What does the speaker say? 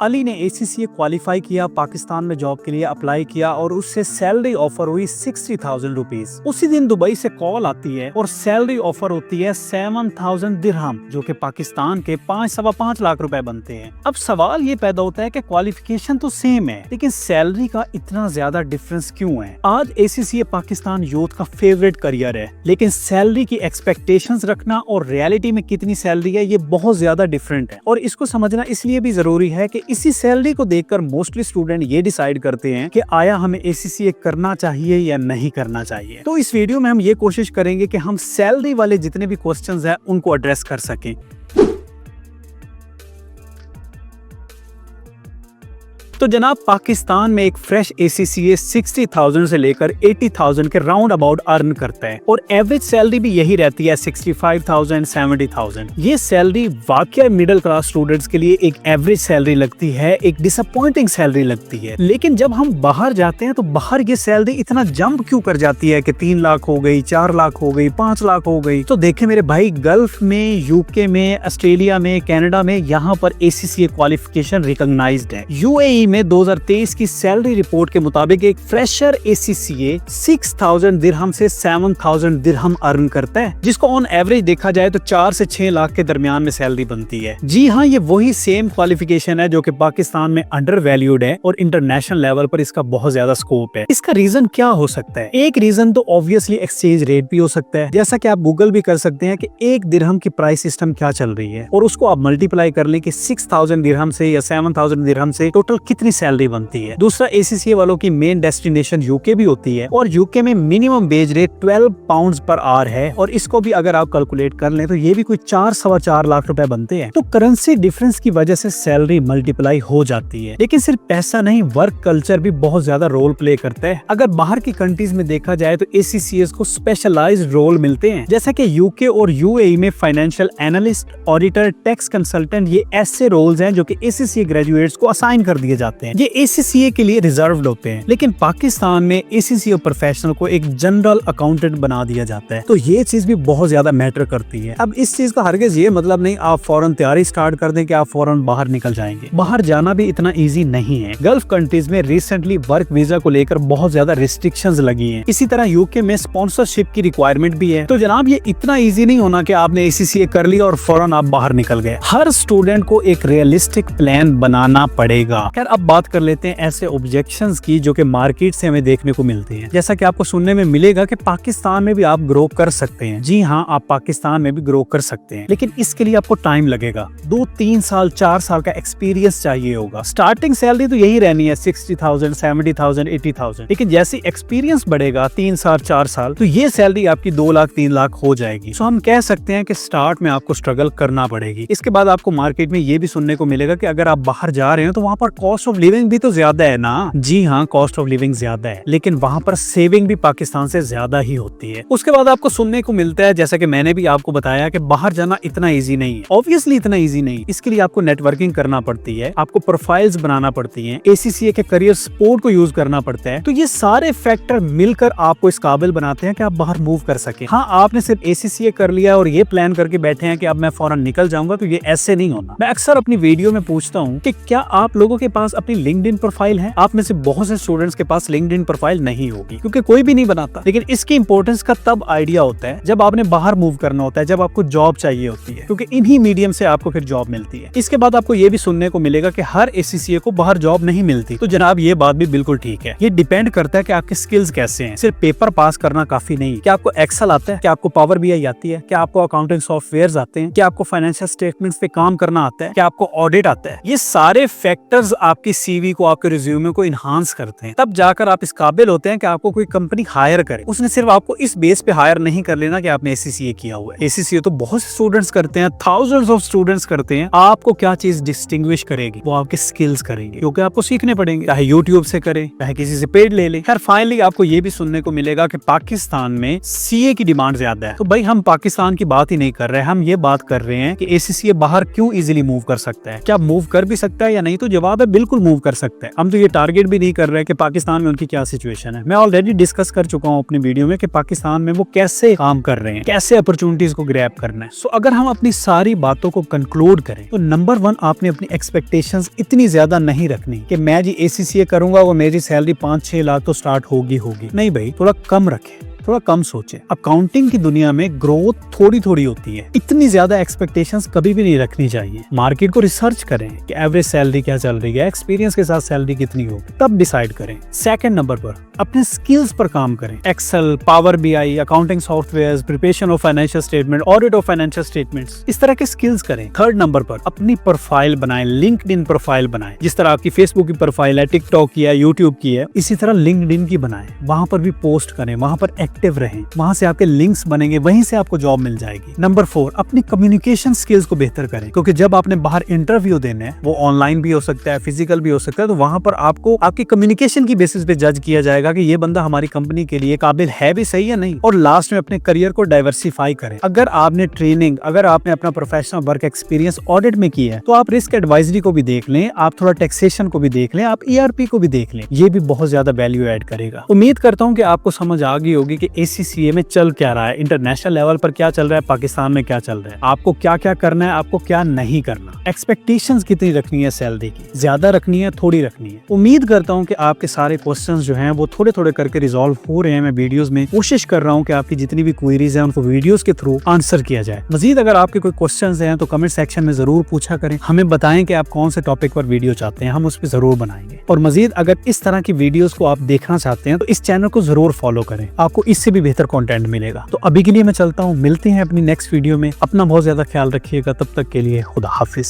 अली ने ACCA qualify किया, पाकिस्तान में जॉब के लिए अप्लाई किया और उससे सैलरी ऑफर हुई 60,000 रुपीज। उसी दिन दुबई से कॉल आती है और सैलरी ऑफर होती है 7,000 दिरहम, जो कि पाकिस्तान के 5.25 लाख रुपए बनते हैं। अब सवाल ये पैदा होता है कि क्वालिफिकेशन तो सेम है, लेकिन सैलरी का इतना ज्यादा डिफरेंस क्यों है? आज ACCA पाकिस्तान यूथ का फेवरेट करियर है, लेकिन सैलरी की एक्सपेक्टेशंस रखना और रियलिटी में कितनी सैलरी है ये बहुत ज्यादा डिफरेंट है। और इसको समझना इसलिए भी जरूरी है कि इसी सैलरी को देखकर मोस्टली स्टूडेंट ये डिसाइड करते हैं कि आया हमें ACCA करना चाहिए या नहीं करना चाहिए। तो इस वीडियो में हम ये कोशिश करेंगे कि हम सैलरी वाले जितने भी क्वेश्चंस हैं उनको एड्रेस कर सकें। तो जनाब, पाकिस्तान में एक फ्रेश ACCA 60,000 से लेकर 80,000 के राउंड अबाउट अर्न करता है और एवरेज सैलरी भी यही रहती है 65,000 70,000। ये सैलरी वाकई मिडिल क्लास स्टूडेंट्स के लिए एक एवरेज सैलरी लगती है, एक डिसअपॉइंटिंग सैलरी लगती है। लेकिन जब हम बाहर जाते हैं तो बाहर ये सैलरी इतना जंप क्यों कर जाती है कि 3 लाख हो गई, 4 लाख हो गई, 5 लाख हो गई? तो देखें मेरे भाई, गल्फ में, UK में, ऑस्ट्रेलिया में, कनाडा में यहाँ पर ACCA क्वालिफिकेशन रिकॉग्नाइज्ड है। UAE में 2023 की सैलरी रिपोर्ट के मुताबिक एक फ्रेशर ACCA 6,000 दिरहम से 7,000 दिरहम अर्न करता है, जिसको ऑन एवरेज देखा जाए तो 4 से 6 लाख के दरमियान में सैलरी बनती है। जी हाँ, ये वही सेम क्वालिफिकेशन है जो कि पाकिस्तान में अंडर वैल्यूड है और इंटरनेशनल लेवल पर इसका बहुत ज्यादा स्कोप है। इसका रीजन क्या हो सकता है? एक रीजन तो ऑब्वियसली एक्सचेंज रेट भी हो सकता है, जैसा कि आप गूगल भी कर सकते हैं कि एक दिरहम की प्राइस सिस्टम क्या चल रही है और उसको आप मल्टीप्लाई कर लें कि 6,000 दिरहम से या 7,000 दिरहम से टोटल कितनी सैलरी बनती है। दूसरा, ACCA वालों की मेन डेस्टिनेशन UK भी होती है और UK में minimum wage rate 12 pound per hour है और इसको भी अगर आप कैलकुलेट कर लें तो ये भी कोई 4-4.25 लाख रुपए बनते हैं। तो करेंसी डिफरेंस की वजह से सैलरी मल्टीप्लाई हो जाती है। लेकिन सिर्फ पैसा नहीं, वर्क कल्चर भी बहुत ज्यादा रोल प्ले करता है। अगर बाहर की कंट्रीज में देखा जाए तो ACCAs को स्पेशलाइज्ड रोल मिलते हैं, जैसा कि UK और UAE में financial analyst, auditor, tax consultant, ये ऐसे रोल्स हैं जो कि ACCA ग्रेजुएट्स को असाइन कर दिए जाते हैं। ये ACCA के लिए रिजर्व्ड होते हैं, लेकिन पाकिस्तान में ACCA प्रोफेशनल को एक जनरल अकाउंटेंट बना दिया जाता है। तो ये चीज भी बहुत ज्यादा मैटर करती है। अब इस चीज का हरगिज ये मतलब नहीं आप फौरन तैयारी स्टार्ट कर दें कि आप फौरन बाहर निकल जाएंगे। बाहर जाना भी इतना इजी नहीं है। गल्फ कंट्रीज में रिसेंटली वर्क वीजा को लेकर बहुत ज्यादा रिस्ट्रिक्शंस लगी हैं। इसी तरह UK में स्पॉन्सरशिप की रिक्वायरमेंट भी है। तो जनाब, ये इतना इजी नहीं होना कि आपने ACCA कर लिया और फौरन आप बाहर निकल गए। हर स्टूडेंट को एक रियलिस्टिक प्लान बनाना पड़ेगा। खैर, अब बात कर लेते हैं ऐसे ऑब्जेक्शंस की जो कि मार्केट से हमें देखने को मिलते हैं। जैसा कि आपको सुनने में मिलेगा कि पाकिस्तान में भी आप ग्रो कर सकते हैं। जी हाँ, आप पाकिस्तान में भी ग्रो कर सकते हैं, लेकिन इसके लिए आपको टाइम लगेगा। 2-3 साल, 4 साल का एक्सपीरियंस चाहिए होगा। स्टार्टिंग सैलरी तो यही रहनी है 60,000, 70,000, 80,000, लेकिन जैसे एक्सपीरियंस बढ़ेगा 3 साल, 4 साल, तो ये सैलरी आपकी 2 लाख, 3 लाख हो जाएगी। तो हम कह सकते हैं कि स्टार्ट में आपको स्ट्रगल करना पड़ेगी। इसके बाद आपको मार्केट में ये भी सुनने को मिलेगा कि अगर आप बाहर जा रहे हो तो वहाँ पर कॉस्ट ऑफ लिविंग भी तो ज्यादा है ना। जी हाँ, कॉस्ट ऑफ लिविंग ज्यादा है, लेकिन वहाँ पर सेविंग भी पाकिस्तान से ज्यादा ही होती है। उसके बाद आपको सुनने को मिलता है, जैसा कि मैंने भी आपको बताया, कि बाहर जाना इतना इजी नहीं है। ऑब्वियसली इतना इजी नहीं। इसके लिए आपको नेटवर्किंग करना पड़ती है, आपको प्रोफाइल्स बनाना पड़ती है, ACCA के करियर सपोर्ट को यूज करना पड़ता है। तो ये सारे फैक्टर मिलकर आपको इस काबिल बनाते हैं कि आप बाहर मूव कर सके। हाँ, आपने सिर्फ ACCA कर लिया और ये प्लान करके बैठे हैं कि अब मैं फौरन निकल जाऊंगा, तो ये ऐसे नहीं होना। मैं अक्सर अपनी वीडियो में पूछता हूँ कि क्या आप लोगों के पास अपनी लिंक्डइन प्रोफाइल है? आप में से बहुत से स्टूडेंट्स के पास लिंक्डइन प्रोफाइल नहीं होगी, क्योंकि कोई भी नहीं बनाता। लेकिन इसकी इंपॉर्टेंस का तब आइडिया होता है जब आपने बाहर मूव करना होता है, जब आपको जॉब चाहिए होती है, क्योंकि इन्हीं मीडियम से आपको फिर जॉब मिलती है। इसके बाद आपको ये भी सुनने को मिलेगा कि हर ACCA को बाहर जॉब नहीं मिलती। तो जनाब, ये बात भी बिल्कुल ठीक है। ये डिपेंड करता है कि आपके स्किल्स कैसे हैं। सिर्फ पेपर पास करना काफी नहीं। क्या आपको एक्सेल आता है? क्या आपको पावर BI आती है? क्या आपको अकाउंटिंग सॉफ्टवेयर आते हैं? क्या आपको फाइनेंशियल स्टेटमेंट्स पे काम करना आता है? क्या आपको ऑडिट आता है? ये सारे फैक्टर्स आपकी CV को, आपके रिज्यूमे को इनहांस करते हैं। तब जाकर आप इस काबिल होते हैं कि आपको कोई कंपनी हायर करे। उसने सिर्फ आपको इस बेस पे हायर नहीं कर लेना कि आपने ACCA किया हुआ है। ACCA तो बहुत से स्टूडेंट्स करते हैं, थाउजेंड्स ऑफ स्टूडेंट्स करते हैं। आपको क्या चीज डिस्टिंग्विश करेगी? वो आपके स्किल्स करेंगे, क्योंकि आपको सीखने पड़ेंगे, चाहे YouTube से करें, चाहे किसी से पेड ले लें। खैर, फाइनली आपको ये भी सुनने को मिलेगा कि पाकिस्तान में CA की डिमांड ज्यादा है। तो भाई, हम पाकिस्तान की बात ही नहीं कर रहे, हम ये बात कर रहे हैं कि ACCA बाहर क्यों इजिली मूव कर सकता है। क्या मूव कर भी सकता है या नहीं? तो जवाब है बिल्कुल बिल्कुल मूव कर सकते हैं। हम तो ये टारगेट भी नहीं कर रहे कि पाकिस्तान में उनकी क्या सिचुएशन है। मैं ऑलरेडी डिस्कस कर चुका हूँ अपनी वीडियो में कि पाकिस्तान में वो कैसे काम कर रहे हैं, कैसे अपॉर्चुनिटीज को ग्रैब करना है। सो अगर हम अपनी सारी बातों को कंक्लूड करें तो नंबर 1, आपने अपनी एक्सपेक्टेशंस इतनी ज्यादा नहीं रखनी कि मैं जी ACCA करूंगा और मेरी सैलरी 5-6 लाख तो स्टार्ट होगी। नहीं भाई, थोड़ा कम रखें, थोड़ा कम सोचें। अकाउंटिंग की दुनिया में ग्रोथ थोड़ी थोड़ी होती है, इतनी ज्यादा एक्सपेक्टेशंस कभी भी नहीं रखनी चाहिए। मार्केट को रिसर्च करें कि एवरेज सैलरी क्या चल रही है, एक्सपीरियंस के साथ सैलरी कितनी होगी, तब डिसाइड करें। सेकंड नंबर पर अपने स्किल्स पर काम करें। Excel, power BI, accounting software, preparation of financial statement, audit of financial statements, इस तरह के स्किल्स करें। थर्ड नंबर पर अपनी प्रोफाइल बनाएं, लिंक्डइन प्रोफाइल बनाएं। जिस तरह आपकी फेसबुक की प्रोफाइल है, टिकटॉक की है, यूट्यूब की है, इसी तरह लिंक्डइन की बनाएं। वहां पर भी पोस्ट करें, वहां पर एक्टिव रहें, वहां से आपके लिंक्स बनेंगे, वहीं से आपको जॉब मिल जाएगी। नंबर 4, अपनी कम्युनिकेशन स्किल्स को बेहतर करें, क्योंकि जब आपने बाहर इंटरव्यू देने हैं, वो ऑनलाइन भी हो सकता है, फिजिकल भी हो सकता है, तो वहां पर आपको आपकी कम्युनिकेशन की बेसिस पे जज किया जाएगा कि ये बंदा हमारी कंपनी के लिए काबिल है भी सही या नहीं। और लास्ट में अपने करियर को डाइवर्सिफाई करें। अगर आपने ट्रेनिंग, अगर आपने अपना प्रोफेशनल वर्क एक्सपीरियंस ऑडिट में किया है, तो आप रिस्क एडवाइजरी को भी देख लें, आप थोड़ा टैक्सेशन को भी देख लें, आप ERP को भी देख लें। ये भी बहुत ज्यादा वैल्यू ऐड करेगा। उम्मीद करता हूँ कि आपको समझ आ गई होगी कि ACCA में चल क्या रहा है, इंटरनेशनल लेवल पर क्या चल रहा है, पाकिस्तान में क्या चल रहा है, आपको क्या क्या करना है, आपको क्या नहीं करना, एक्सपेक्टेशंस कितनी रखनी है सैलरी की, ज्यादा रखनी है, थोड़ी रखनी है। उम्मीद करता हूँ कि आपके सारे क्वेश्चंस जो हैं वो थोड़े थोड़े करके रिजॉल्व हो रहे हैं। मैं वीडियोस में कोशिश कर रहा हूँ कि आपकी जितनी भी क्वेरीज हैं उनको वीडियोस के थ्रू आंसर किया जाए। मजीद अगर आपके कोई क्वेश्चंस हैं तो कमेंट सेक्शन में जरूर पूछा करें, हमें बताएं कि आप कौन से टॉपिक पर वीडियो चाहते हैं, हम उस पर जरूर बनाएंगे। और मजीद अगर इस तरह की वीडियोस को आप देखना चाहते हैं तो इस चैनल को जरूर फॉलो करें, आपको इससे भी बेहतर कंटेंट मिलेगा। तो अभी के लिए मैं चलता हूँ, मिलते हैं अपनी नेक्स्ट वीडियो में। अपना बहुत ज्यादा ख्याल रखिएगा, तब तक के लिए खुदा हाफिज।